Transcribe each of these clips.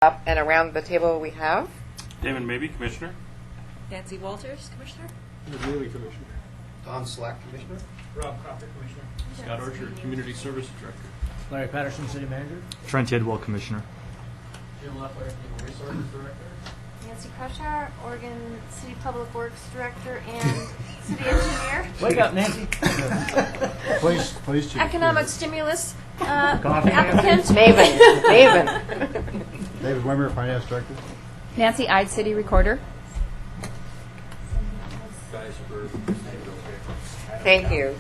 Up and around the table we have Damon Mabey, Commissioner. Nancy Walters, Commissioner. Neely, Commissioner. Don Slack, Commissioner. Rob Crocker, Commissioner. Scott Archer, Community Services Director. Larry Patterson, City Manager. Trent Tidwell, Commissioner. Jim Leffler, Human Resources Director. Nancy Koshar, Oregon City Public Works Director and City Engineer. Wake up, Nancy. Please, Chief. Economic Stimulus Coffee. Applicant. Maven. David Wimmer, Finance Director. Nancy Ide, City Recorder. Thank you.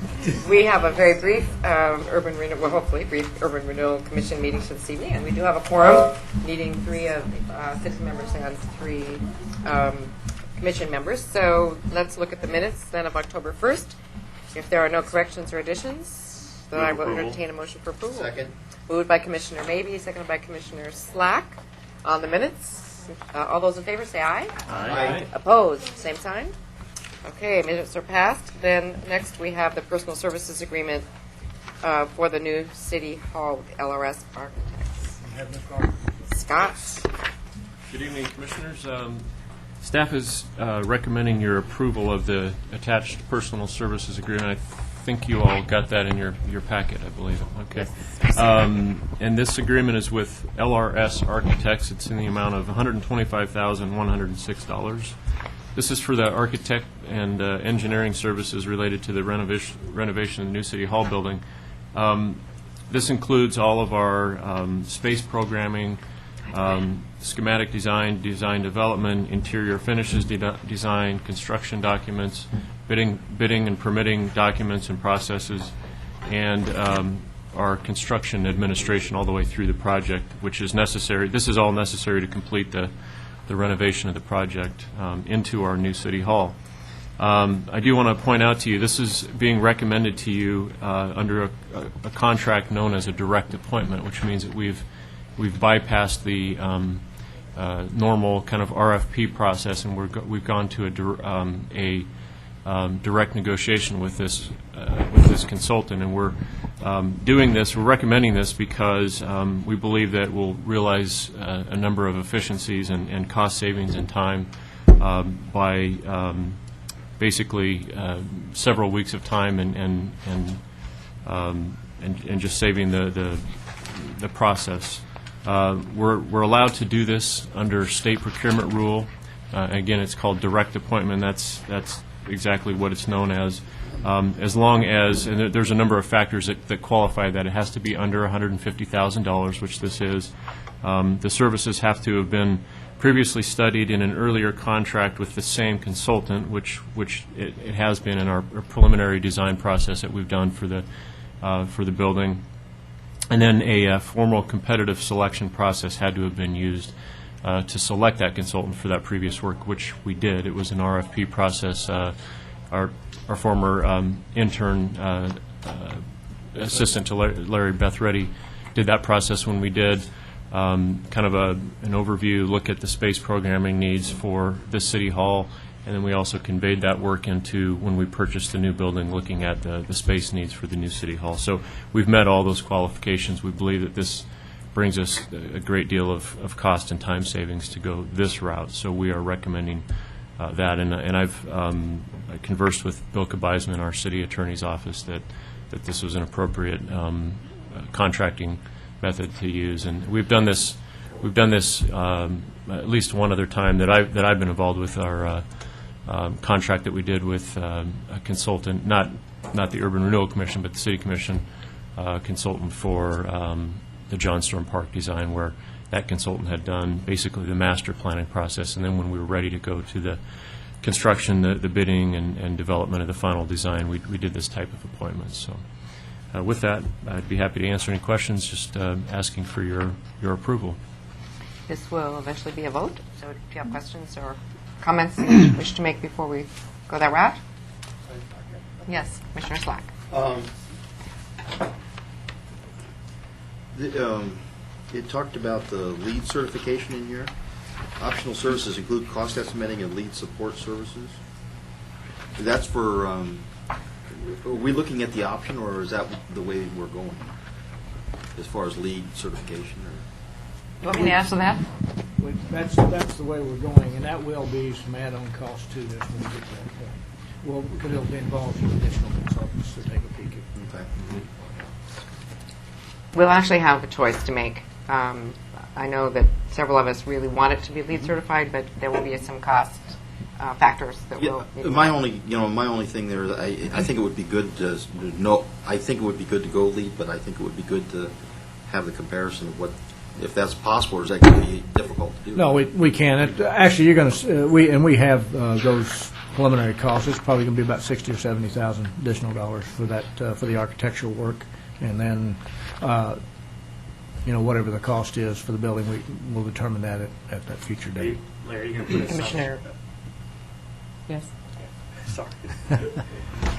We have a very brief hopefully brief Urban Renewal Commission meeting this evening, and we do have a quorum, needing 3 of citizen members and 3 commission members. So let's look at the minutes then of October 1st. If there are no corrections or additions, then I will entertain a motion for approval. Second. Moved by Commissioner Mabey, seconded by Commissioner Slack. On the minutes, all those in favor say aye. Aye. Opposed, same sign. Okay, minutes are passed. Then next we have the personal services agreement for the new City Hall with LRS Architects. Scott. Good evening, Commissioners. Staff is recommending your approval of the attached personal services agreement. I think you all got that in your packet, I believe. Okay. And this agreement is with LRS Architects. It's in the amount of $125,106. This is for the architect and engineering services related to the renovation of the new City Hall building. This includes all of our space programming, schematic design, design development, interior finishes design, construction documents, bidding and permitting documents and processes, and our construction administration all the way through the project, which is necessary. This is all necessary to complete the renovation of the project into our new City Hall. I do want to point out to you, this is being recommended to you under a contract known as a direct appointment, which means that we've bypassed the normal kind of RFP process, and we've gone to a direct negotiation with this consultant, and we're doing this. We're recommending this because we believe that we'll realize a number of efficiencies and cost savings in time by basically several weeks of time and just saving the process. We're allowed to do this under state procurement rule. Again, it's called direct appointment. That's exactly what it's known as long as, and there's a number of factors that qualify that. It has to be under $150,000, which this is. The services have to have been previously studied in an earlier contract with the same consultant, which it has been in our preliminary design process that we've done for the building. And then a formal competitive selection process had to have been used to select that consultant for that previous work, which we did. It was an RFP process. Our former intern assistant to Larry Bethready did that process when we did kind of an overview look at the space programming needs for this City Hall, and then we also conveyed that work into when we purchased the new building, looking at the space needs for the new City Hall. So we've met all those qualifications. We believe that this brings us a great deal of cost and time savings to go this route. So we are recommending that. And I've conversed with Bill Kabeisman, our city attorney's office, that this was an appropriate contracting method to use. And we've done this at least one other time that I've been involved with our contract that we did with a consultant, not the Urban Renewal Commission, but the City Commission consultant for the John Storm Park design, where that consultant had done basically the master planning process, and then when we were ready to go to the construction, the bidding and development of the final design, we did this type of appointment. So with that, I'd be happy to answer any questions, just asking for your approval. This will eventually be a vote, so if you have questions or comments you wish to make before we go that route? Yes, Commissioner Slack. It talked about the lead certification in here. Optional services include cost estimating and lead support services. That's for, are we looking at the option, or is that the way we're going as far as lead certification? Or? You want me to answer that? That's the way we're going, and that will be some add-on costs to this when we get to that point. Well, because it'll involve some additional consultants to take a peek at. Okay. We'll actually have a choice to make. I know that several of us really want it to be LEED certified, but there will be some cost factors that Yeah, will. my only thing there is I think it would be good to know. I think it would be good to go lead, but I think it would be good to have the comparison of what, if that's possible, or is that going to be difficult to do? No, we can. Actually, you're going to we have those preliminary costs. It's probably going to be about $60,000 or $70,000 additional dollars for that for the architectural work, and then whatever the cost is for the building, we'll determine that at that future date. Larry, you're going to put Commissioner. Yes. Sorry. Are you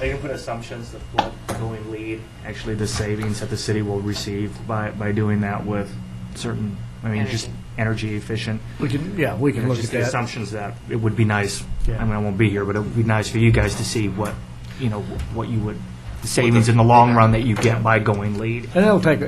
going to put assumptions of what going lead, actually the savings that the city will receive by doing that with certain, just energy efficient? We can look Just at the that. assumptions that it would be nice, Yeah. I won't be here, but it would be nice for you guys to see what you would, the savings in the long run that you get by going lead. And it'll take,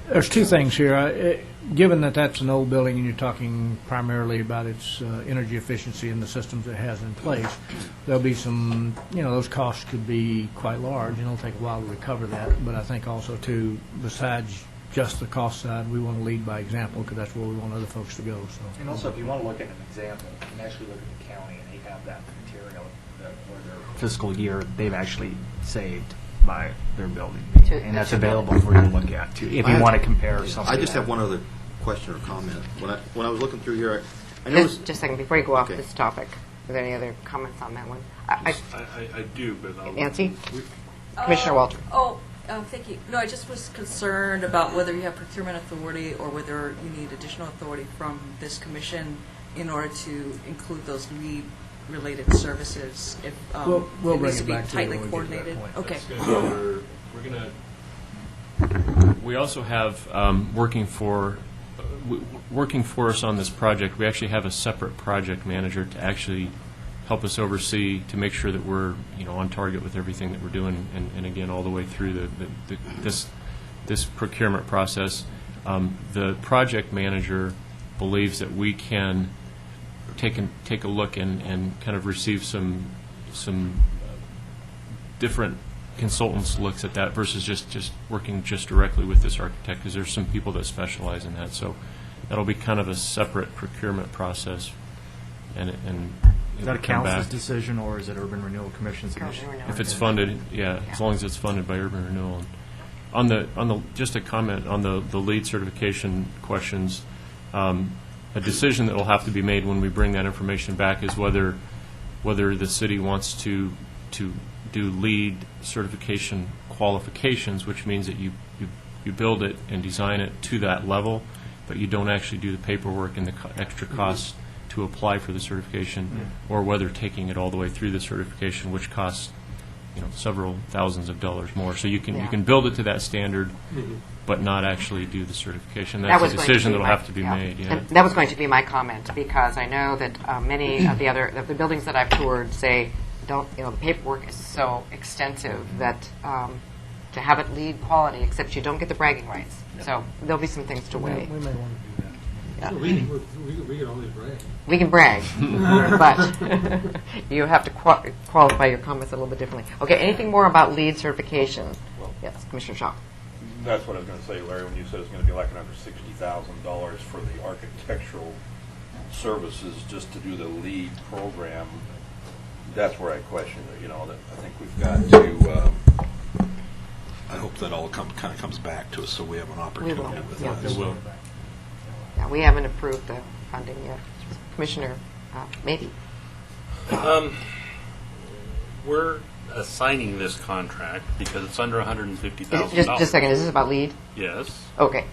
there's two things here. Given that that's an old building and you're talking primarily about its energy efficiency and the systems it has in place, there'll be some, those costs could be quite large, and it'll take a while to recover that. But I think also, too, besides just the cost side, we want to lead by example because that's where we want other folks to go. So. And also, if you want to look at an example, you can actually look at the county, and they have that material for their fiscal year they've actually saved by their building. And that's available for you to look at, too, if you want to compare something. I just have one other question or comment. When I was looking through here, I noticed. Just a second before you go off Okay. this topic. Are there any other comments on that one? I do, but I'll... Nancy? Commissioner Walter. Thank you. No, I just was concerned about whether you have procurement authority or whether you need additional authority from this commission in order to include those lead-related services. If We'll it bring needs to it be back to you tightly when we get to that coordinated. point. Okay. We're going to. We also have working for us on this project. We actually have a separate project manager to actually help us oversee to make sure that we're on target with everything that we're doing, and again all the way through this procurement process. The project manager believes that we can take a look and kind of receive some different consultants' looks at that versus just working just directly with this architect, because there's some people that specialize in that. So that'll be kind of a separate procurement process, and Is that a come council's back. decision, or is it Urban Renewal Commission's decision? If it's funded, as long as it's funded by Urban Renewal. On the just a comment on the LEED certification questions, a decision that will have to be made when we bring that information back is whether the city wants to do LEED certification qualifications, which means that you build it and design it to that level, but you don't actually do the paperwork and the extra costs to apply for the certification, or whether taking it all the way through the certification, which costs several thousands of dollars more. So you can build it to that standard, but not actually do the certification. That's a decision that will have to be made. Yeah. And that was going to be my comment, because I know that many of the buildings that I've toured say the paperwork is so extensive that to have it LEED quality, except you don't get the bragging rights. So there'll be some things to weigh. We may want to do that. We can always brag. We can brag, but you have to qualify your comments a little bit differently. Okay, anything more about LEED certification? Yes, Commissioner Shaw. That's what I was going to say, Larry, when you said it's going to be like another $60,000 for the architectural services just to do the LEED program. That's where I question it, that I think we've got to, I hope that all kind of comes back to us so we have an opportunity with Yeah. that. it will. Yeah, we haven't approved the funding yet. Commissioner, maybe. We're assigning this contract because it's under $150,000. Just a second, is this about LEED? Yes. Okay.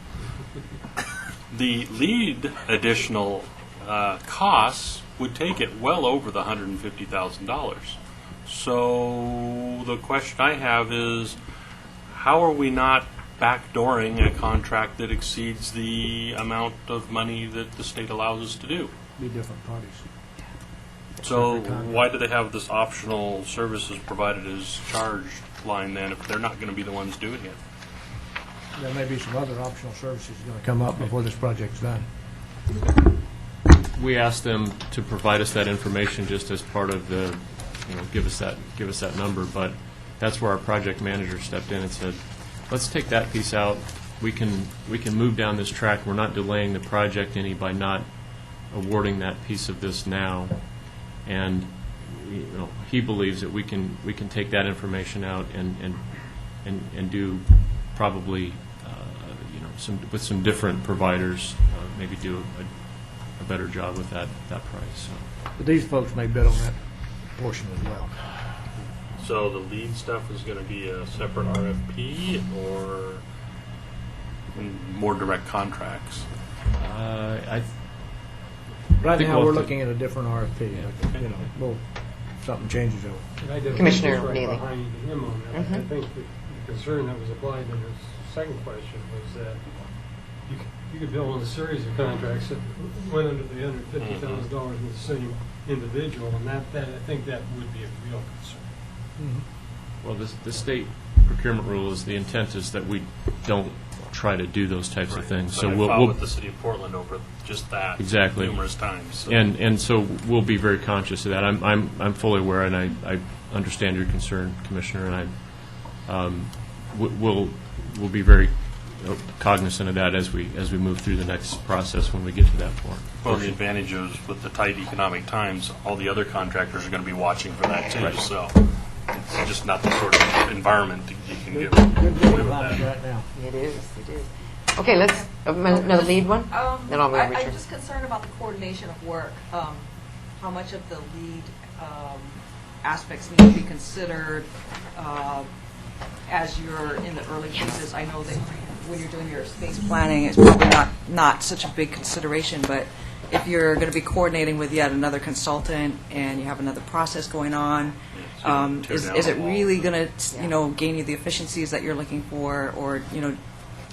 The LEED additional costs would take it well over the $150,000. So the question I have is, how are we not backdooring a contract that exceeds the amount of money that the state allows us to do? Be different parties. So why do they have this optional services provided as charged line then if they're not going to be the ones doing it? there may be some other optional services going to come up before this project's done. We asked them to provide us that information just as part of the, give us that number, but that's where our project manager stepped in and said, let's take that piece out. We can move down this track. We're not delaying the project any by not awarding that piece of this now. And he believes that we can take that information out and do probably with some different providers, maybe do a better job with that price. So. But these folks may bid on that portion as well. So the lead stuff is going to be a separate RFP or more direct contracts? Right think now, we'll we're have to- looking at a different RFP. If something changes over. And I did Commissioner push right Neely. behind him on that. I think the concern that was applied to his second question was that you could build on a series of contracts that went under the $150,000 with the same individual, and that I think that would be a real concern. Well, the state procurement rule is, the intent is that we don't try to do those types of things. So I we'll fought with the city of Portland over just that Exactly. numerous times. So. and so we'll be very conscious of that. I'm fully aware, and I understand your concern, Commissioner, and we'll be very cognizant of that as we move through the next process when we get to that point. Well, the advantage is with the tight economic times, all the other contractors are going to be watching for that too. Right. So it's just not the sort of environment that you can get Good away with lines that. right now. It is. Okay, let's, another lead one? Then I'll I'm return. just concerned about the coordination of work. How much of the lead aspects need to be considered as you're in the early phases? I know that when you're doing your space planning, it's probably not such a big consideration, but if you're going to be coordinating with yet another consultant and you have another process going on, is it really going to gain you the efficiencies that you're looking for? Or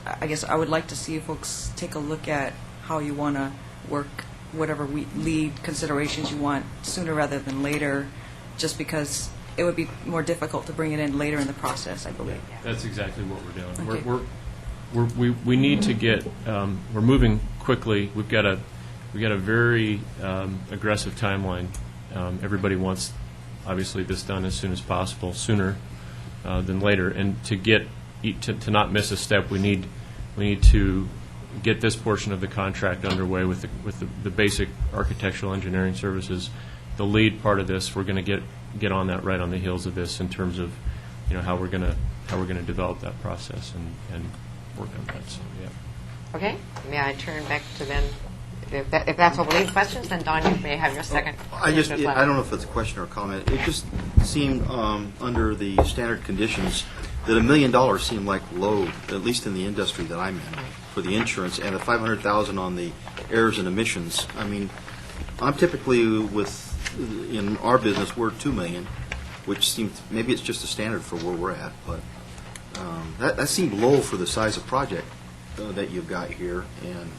I guess I would like to see folks take a look at how you want to work whatever lead considerations you want sooner rather than later, just because it would be more difficult to bring it in later in the process, I believe. That's exactly what we're doing. Okay. We need to get. We're moving quickly. We've got a very aggressive timeline. Everybody wants, obviously, this done as soon as possible, sooner than later. And to not miss a step, we need to get this portion of the contract underway with the basic architectural engineering services. The lead part of this, we're going to get on that right on the heels of this in terms of how we're going to develop that process and work on that. So yeah. Okay, may I turn back to then, if that's all the lead questions, then Don, you may have your second. I don't know if it's a question or a comment. It just seemed under the standard conditions that $1 million seemed like low, at least in the industry that I'm in, for the insurance, and the $500,000 on the errors and emissions. I mean, I'm typically in our business we're $2 million, which seems maybe it's just a standard for where we're at, but that seemed low for the size of project that you've got here. And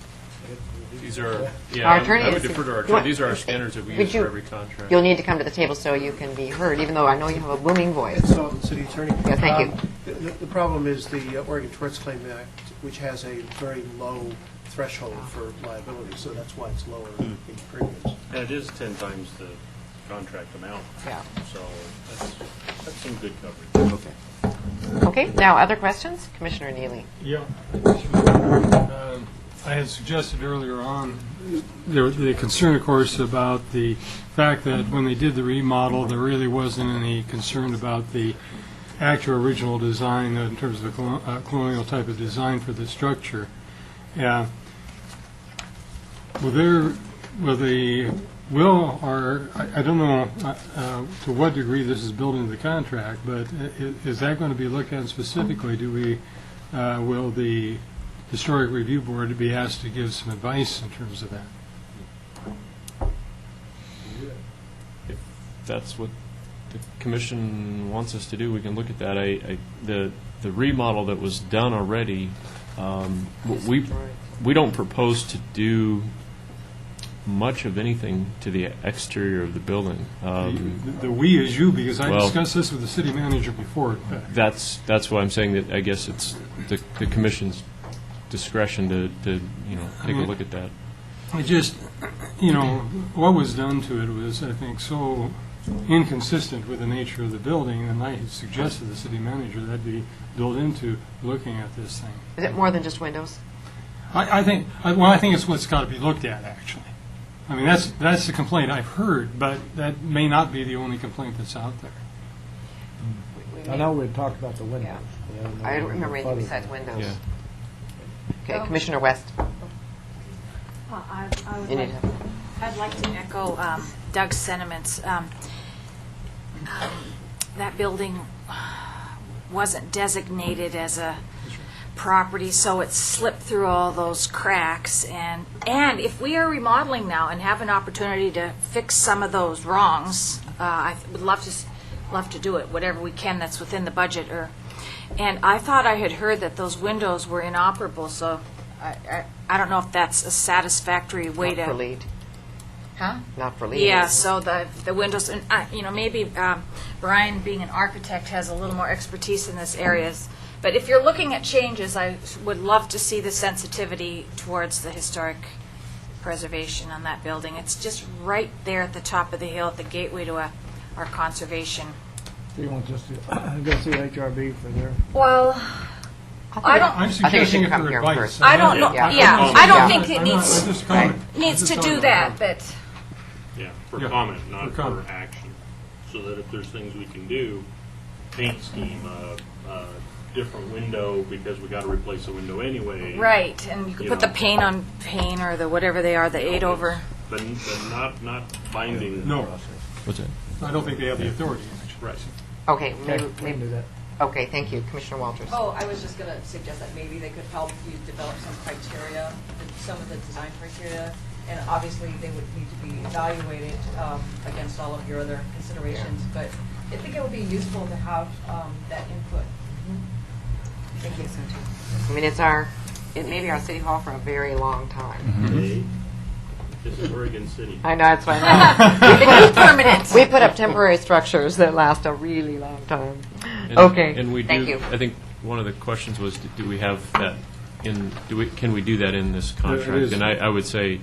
These are, Our attorney I would is- defer to our you attorney. want- These are our standards that we Would use you- for every contract. You'll need to come to the table so you can be heard, even though I know you have a booming voice. Sullivan, City Attorney. Yeah, thank you. The problem is the Oregon Torts Claim Act, which has a very low threshold for liability, so that's why it's lower in premiums. And it is 10 times the contract amount. Yeah. So that's some good coverage. okay. Okay, now other questions? Commissioner Neely. Yeah. I had suggested earlier on, the concern, of course, about the fact that when they did the remodel, there really wasn't any concern about the actual original design in terms of the colonial type of design for the structure. Yeah. I don't know to what degree this is built into the contract, but is that going to be looked at specifically? Will the Historic Review Board be asked to give some advice in terms of that? If that's what the commission wants us to do, we can look at that. The remodel that was done already, we don't propose to do much of anything to the exterior of the building. The "we" is you, because I Well- discussed this with the city manager before. That's why I'm saying that I guess it's the commission's discretion to take a look at that. I just, what was done to it was, I think, so inconsistent with the nature of the building, and I had suggested to the city manager that be built into looking at this thing. Is it more than just windows? I think it's what's got to be looked at, actually. I mean, that's the complaint I've heard, but that may not be the only complaint that's out there. I know we talked about the windows. I don't remember anything besides windows. Yeah. Okay, Commissioner West. You need to- I'd like to echo Doug's sentiments. That building wasn't designated as a property, so it slipped through all those cracks. And if we are remodeling now and have an opportunity to fix some of those wrongs, I would love to do it, whatever we can that's within the budget. And I thought I had heard that those windows were inoperable, so I don't know if that's a satisfactory way Not for to. lead. Huh? Not for lead. Yeah, so the windows, and maybe Brian, being an architect, has a little more expertise in this areas. But if you're looking at changes, I would love to see the sensitivity towards the historic preservation on that building. It's just right there at the top of the hill, at the gateway to our conservation. Do you want us to go through HRB for their? Well, I don't. I'm I think it suggesting should it come for here advice. first. I don't know. Yeah. Yeah, I don't think it I'm not- needs I'm just comment. needs to I'm just do talking that. about But Yeah, for Yeah, comment, not for for comment. action. So that if there's things we can do, paint scheme, different window, because we got to replace a window anyway. right, and you could You put know. the paint on paint or the whatever they are, the 8/over. But not binding. No, What's that? I don't think they have the authority, actually. Right. Okay, Okay, maybe, we can maybe, do that. okay, thank you, Commissioner Walters. Oh, I was just going to suggest that maybe they could help you develop some criteria, some of the design criteria, and obviously they would need to be evaluated against all of your other considerations, but I think it would be useful to have that input. I think so too. I mean, it may be our city hall for a very long time. Hey, this is Oregon City. I know, that's what I know. Permanent. We put up temporary structures that last a really long time. And- Okay, And we thank do, you. I think one of the questions was, do we have that can we do that in this contract? is. And I would say,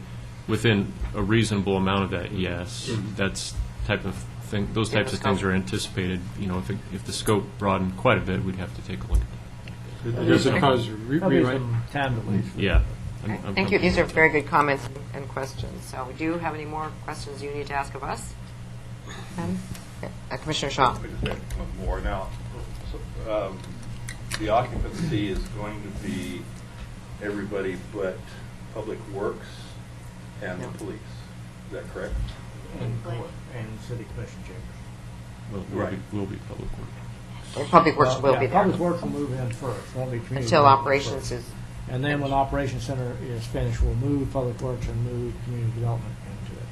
within a reasonable amount of that, yes. That's type of thing, those Yeah, types the of things scope. are anticipated. If the scope broadened quite a bit, we'd have to take a look at that. Does it cause There'll be rewrite? some time to leave. Yeah. Thank you, these are very good comments and questions. So do you have any more questions you need to ask of us? Commissioner Shaw. Let me just add one more. Now, the occupancy is going to be everybody but Public Works and the police. Is that correct? And city commission chambers. Will be public work. Public Works will Yeah, be there Public Works will move in first, won't be community. until development operations first. is, And then when Operations Center is finished, we'll move Public Works and move community development into it.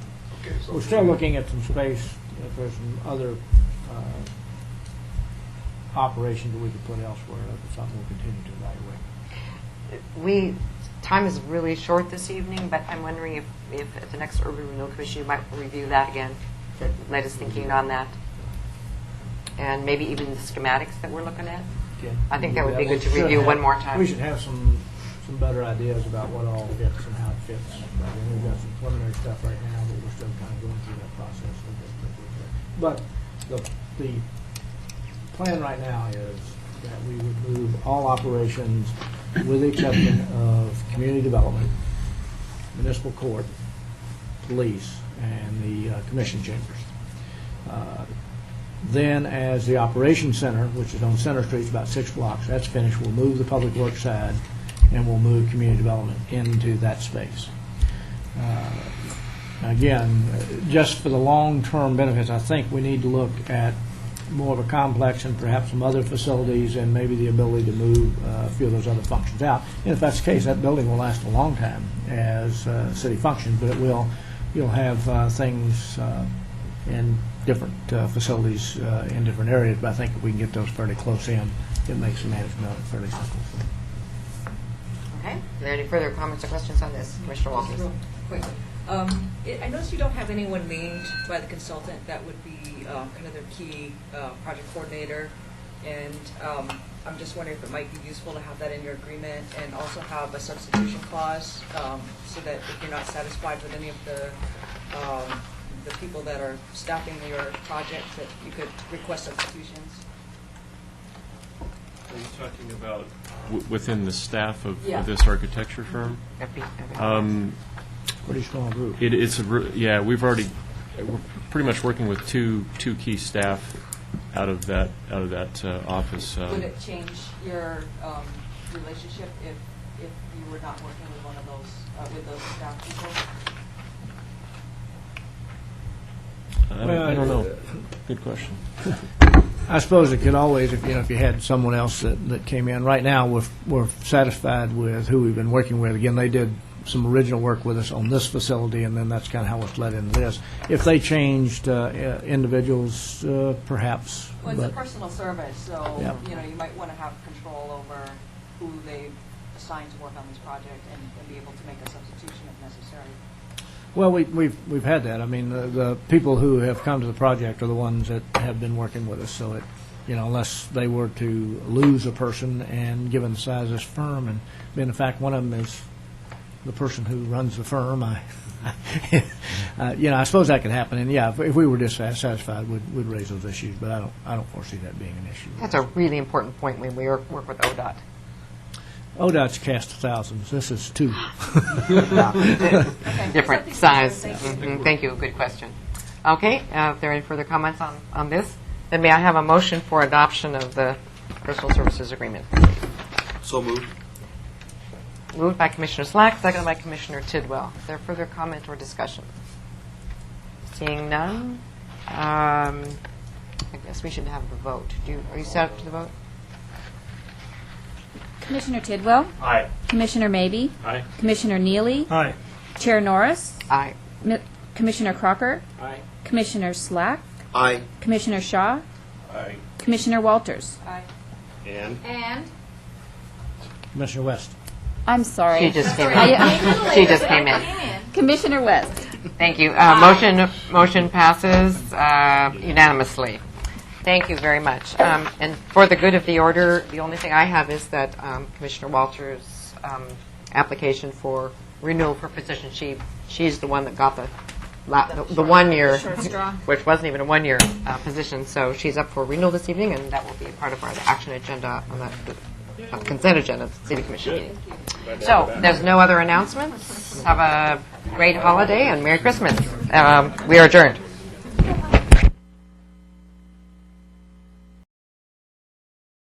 Okay, so We're still looking at some space, if there's some other operations that we could put elsewhere, that's something we'll continue to evaluate. time is really short this evening, but I'm wondering if at the next Urban Renewal Commission, you might review that again, latest thinking on that. And maybe even the schematics that we're looking at. I think that would be good to We should review have- one more time. We should have some better ideas about what all fits and how it fits. I mean, we've got some preliminary stuff right now, but we're still kind of going through that process. But the plan right now is that we would move all operations with the exception of community development, municipal court, police, and the commission chambers. Then, as the operations center, which is on Center Street, it's about 6 blocks, that's finished, we'll move the public works side, and we'll move community development into that space. Again, just for the long-term benefits, I think we need to look at more of a complex and perhaps some other facilities and maybe the ability to move a few of those other functions out. And if that's the case, that building will last a long time as city functions, but you'll have things in different facilities in different areas, but I think if we can get those fairly close in, it makes the management fairly simple. Okay. Are there any further comments or questions on this, Commissioner Walters? Real quick. I noticed you don't have anyone named by the consultant that would be kind of their key project coordinator, and I'm just wondering if it might be useful to have that in your agreement and also have a substitution clause so that if you're not satisfied with any of the people that are staffing your project, that you could request substitutions. Are you talking about within the staff of Yeah. this architecture firm? Pretty small group. Yeah, we're pretty much working with two key staff out of that office. Would it change your relationship if you were not working with one of those with those staff people? I don't know. Good question. I suppose it could always, if you had someone else that came in. Right now, we're satisfied with who we've been working with. Again, they did some original work with us on this facility, and then that's kind of how it's led into this. If they changed individuals, perhaps. Well, it's a but- personal service, so Yeah. you might want to have control over who they assign to work on this project and be able to make a substitution if necessary. Well, we've had that. I mean, the people who have come to the project are the ones that have been working with us. So it, unless they were to lose a person, and given the size of this firm, and in fact, one of them is the person who runs the firm. I suppose that could happen. And yeah, if we were dissatisfied, we'd raise those issues. But I don't foresee that being an issue. That's a really important point when we work with ODOT. ODOT's cast of thousands. This is two. Different size. Mhm. Thank you. Good question. Okay, if there are any further comments on this, then may I have a motion for adoption of the personal services agreement? So moved. Moved by Commissioner Slack, seconded by Commissioner Tidwell. Is there further comment or discussion? Seeing none, I guess we should have the vote. Are you set up to the vote? Commissioner Tidwell? Aye. Commissioner Maybe? Aye. Commissioner Neely? Aye. Chair Norris? Aye. Commissioner Crocker? Aye. Commissioner Slack? Aye. Commissioner Shaw? Aye. Commissioner Walters? Aye. And? Commissioner West. I'm sorry. She just came in. She just came in. Commissioner West? Thank you. Motion passes unanimously. Thank you very much. And for the good of the order, the only thing I have is that Commissioner Walters' application for renewal for position, she's the one that got the 1 year, which wasn't even a 1 year position. So she's up for renewal this evening, and that will be part of our action agenda on the consent agenda of the City Commission meeting. So there's no other announcements. Have a great holiday and Merry Christmas. We are adjourned.